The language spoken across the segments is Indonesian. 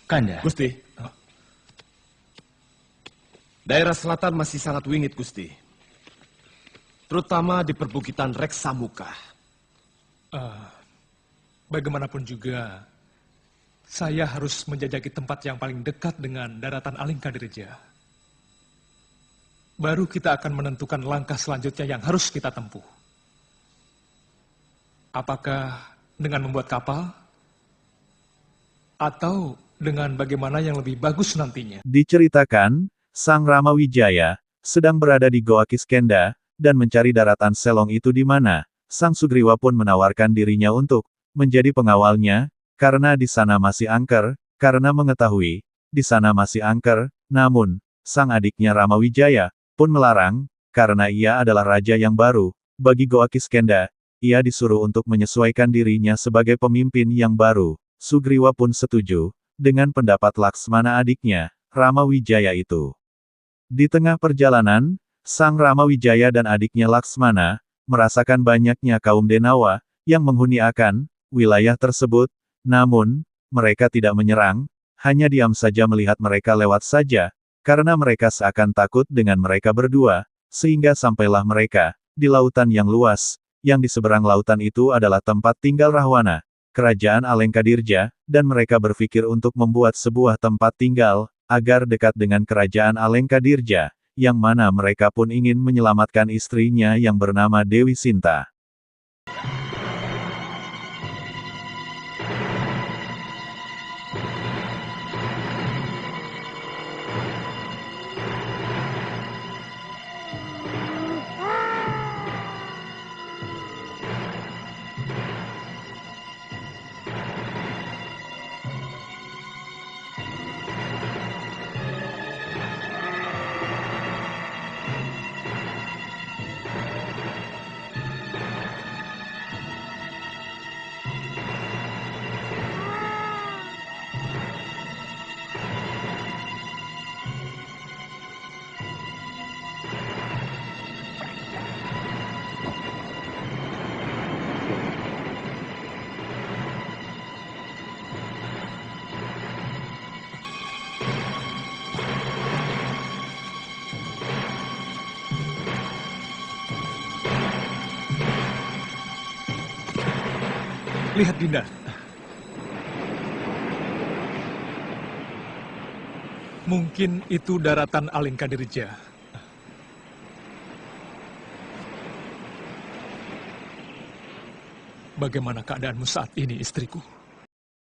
Kanda. Gusti, daerah selatan masih sangat wingit, Gusti. Terutama di perbukitan Reksamuka. Bagaimanapun juga, saya harus menjajaki tempat yang paling dekat dengan daratan Alengkadirja. Baru kita akan menentukan langkah selanjutnya yang harus kita tempuh. Apakah dengan membuat kapal? Atau dengan bagaimana yang lebih bagus nantinya? Diceritakan, Sang Ramawijaya sedang berada di Goa Kiskenda dan mencari daratan Selong itu di mana. Sang Sugriwa pun menawarkan dirinya untuk menjadi pengawalnya, karena di sana masih angker, karena mengetahui di sana masih angker. Namun, sang adiknya Ramawijaya pun melarang, karena ia adalah raja yang baru bagi Goa Kiskenda. Ia disuruh untuk menyesuaikan dirinya sebagai pemimpin yang baru. Sugriwa pun setuju dengan pendapat Laksmana adiknya, Ramawijaya itu. Di tengah perjalanan, Sang Ramawijaya dan adiknya Laksmana merasakan banyaknya kaum Denawa yang menghuni akan wilayah tersebut. Namun, mereka tidak menyerang, hanya diam saja melihat mereka lewat saja, karena mereka seakan takut dengan mereka berdua, sehingga sampailah mereka di lautan yang luas, yang di seberang lautan itu adalah tempat tinggal Rahwana, kerajaan Alengkadirja, dan mereka berpikir untuk membuat sebuah tempat tinggal, agar dekat dengan kerajaan Alengkadirja, yang mana mereka pun ingin menyelamatkan istrinya yang bernama Dewi Sinta. Lihat Dinda. Mungkin itu daratan Alengkadirja. Bagaimana keadaanmu saat ini, istriku?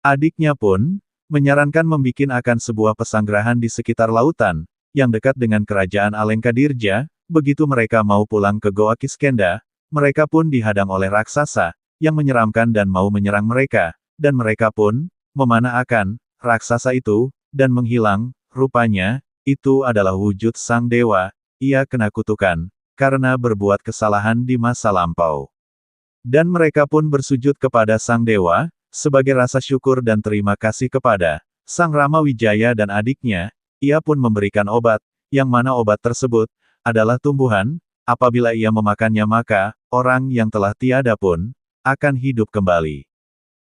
Adiknya pun menyarankan membikin akan sebuah pesanggerahan di sekitar lautan, yang dekat dengan kerajaan Alengkadirja. Begitu mereka mau pulang ke Goa Kiskenda, mereka pun dihadang oleh raksasa, yang menyeramkan dan mau menyerang mereka, dan mereka pun memanah akan raksasa itu, dan menghilang. Rupanya, itu adalah wujud sang dewa. Ia kena kutukan, karena berbuat kesalahan di masa lampau. Dan mereka pun bersujud kepada sang dewa, sebagai rasa syukur dan terima kasih kepada Sang Ramawijaya dan adiknya. Ia pun memberikan obat, yang mana obat tersebut adalah tumbuhan. Apabila ia memakannya maka, orang yang telah tiada pun akan hidup kembali.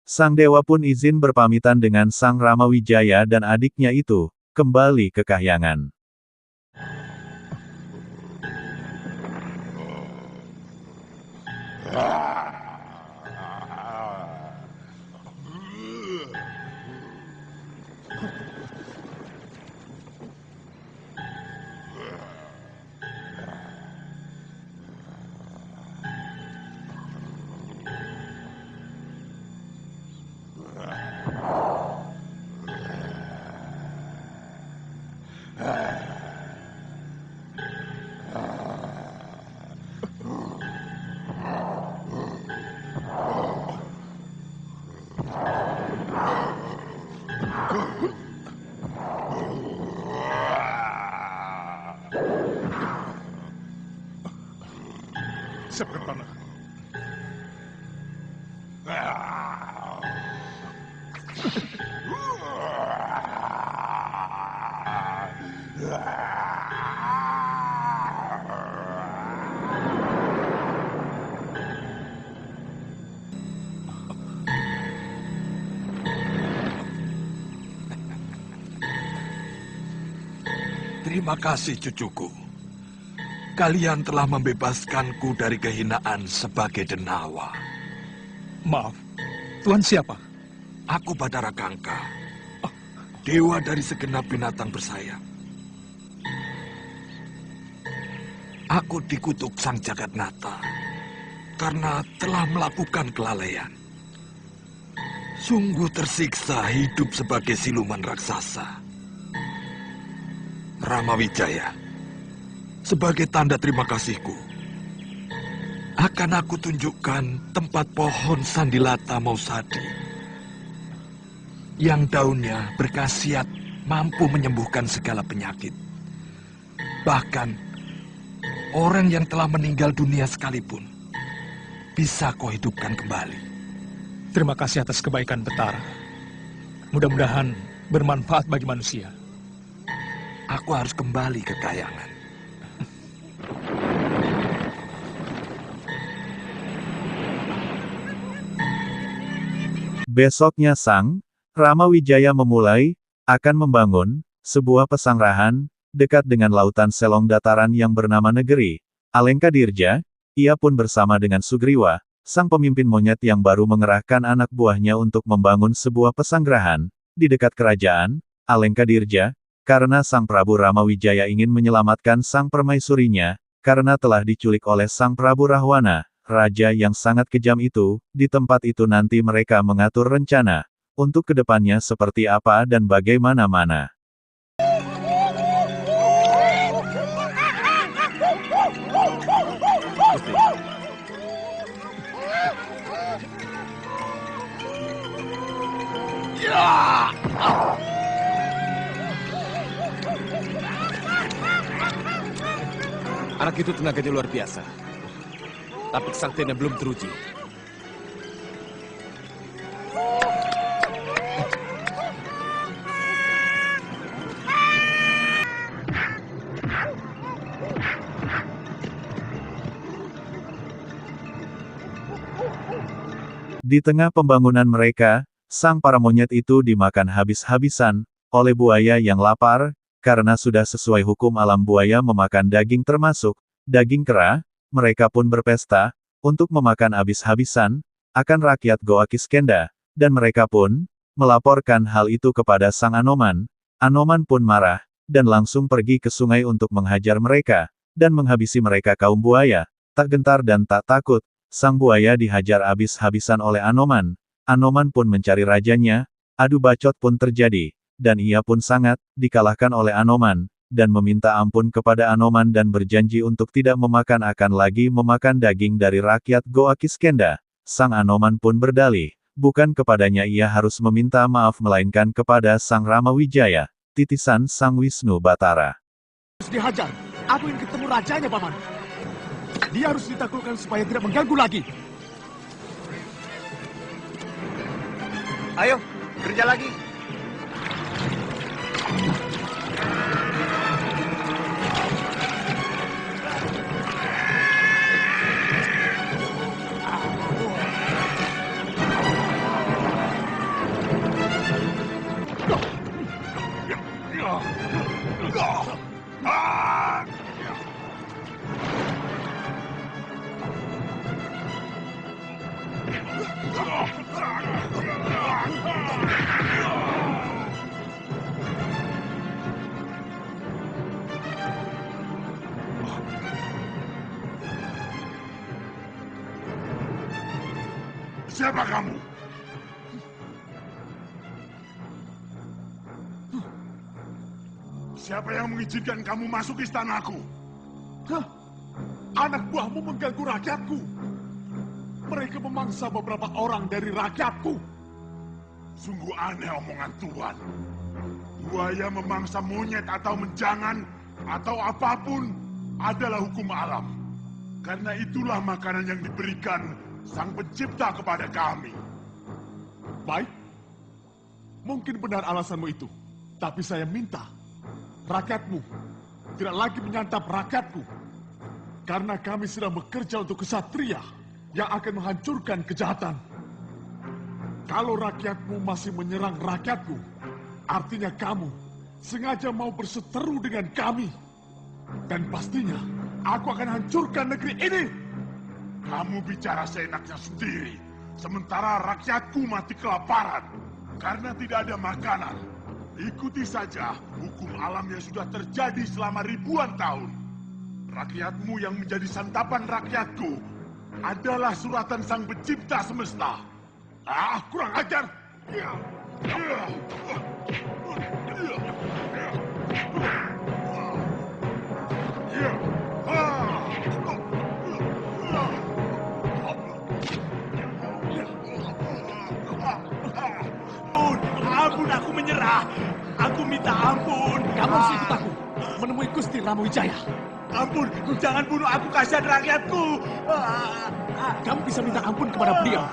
Sang dewa pun izin berpamitan dengan Sang Ramawijaya dan adiknya itu, kembali ke kahyangan. Seperti Terima kasih cucuku. Kalian telah membebaskanku dari kehinaan sebagai denawa. Maaf, Tuan siapa? Aku Bathara Kangka, dewa dari segenap binatang bersayap. Aku dikutuk Sang Jagatnata karena telah melakukan kelalaian. Sungguh tersiksa hidup sebagai siluman raksasa. Ramawijaya, sebagai tanda terima kasihku, akan aku tunjukkan tempat pohon Sandilata Mausadi yang daunnya berkhasiat mampu menyembuhkan segala penyakit. Bahkan orang yang telah meninggal dunia sekalipun bisa kau hidupkan kembali. Terima kasih atas kebaikan Bathara. Mudah-mudahan bermanfaat bagi manusia. Aku harus kembali ke kayangan. Besoknya Sang Ramawijaya akan membangun sebuah pesanggrahan dekat dengan lautan Selong dataran yang bernama negeri Alengkadirja. Ia pun bersama dengan Sugriwa, sang pemimpin monyet yang baru mengerahkan anak buahnya untuk membangun sebuah pesanggrahan di dekat kerajaan Alengkadirja, karena Sang Prabu Ramawijaya ingin menyelamatkan sang permaisurinya, karena telah diculik oleh Sang Prabu Rahwana, raja yang sangat kejam itu. Di tempat itu nanti mereka mengatur rencana untuk kedepannya seperti apa dan bagaimana-mana. Anak itu tenaganya luar biasa. Tapi kesaktiannya belum teruji. Di tengah pembangunan mereka, sang para monyet itu dimakan habis-habisan oleh buaya yang lapar, karena sudah sesuai hukum alam buaya memakan daging termasuk daging kera. Mereka pun berpesta untuk memakan habis-habisan akan rakyat Goa Kiskenda, dan mereka pun melaporkan hal itu kepada Sang Anoman. Anoman pun marah dan langsung pergi ke sungai untuk menghajar mereka dan menghabisi mereka. Kaum buaya tak gentar dan tak takut. Sang buaya dihajar habis-habisan oleh Anoman. Anoman pun mencari rajanya. Adu bacot pun terjadi, dan ia pun sangat dikalahkan oleh Anoman, dan meminta ampun kepada Anoman dan berjanji untuk tidak akan lagi memakan daging dari rakyat Goa Kiskenda. Sang Anoman pun berdalih, bukan kepadanya ia harus meminta maaf melainkan kepada Sang Ramawijaya. Titisan Sang Wisnu Bathara. Harus dihajar. Aku ingin ketemu rajanya, Paman. Dia harus ditaklukkan supaya tidak mengganggu lagi. Ayo, kerja lagi. Siapa kamu? Siapa yang mengizinkan kamu masuk istanaku? Hah? Anak buahmu mengganggu rakyatku. Mereka memangsa beberapa orang dari rakyatku. Sungguh aneh omongan Tuan. Buaya memangsa monyet atau menjangan atau apapun adalah hukum alam. Karena itulah makanan yang diberikan Sang Pencipta kepada kami. Baik. Mungkin benar alasanmu itu. Tapi saya minta rakyatmu tidak lagi menyantap rakyatku. Karena kami sedang bekerja untuk kesatria yang akan menghancurkan kejahatan. Kalau rakyatmu masih menyerang rakyatku, artinya kamu sengaja mau berseteru dengan kami. Dan pastinya, aku akan hancurkan negeri ini. Kamu bicara seenaknya sendiri, sementara rakyatku mati kelaparan karena tidak ada makanan. Ikuti saja hukum alam yang sudah terjadi selama ribuan tahun. Rakyatmu yang menjadi santapan rakyatku adalah suratan Sang Pencipta semesta. Kurang ajar! Ampun, aku menyerah. Aku minta ampun. Kamu harus ikut aku menemui Gusti Ramuwijaya. Ampun, jangan bunuh aku, kasihan rakyatku. Kamu bisa minta ampun kepada beliau.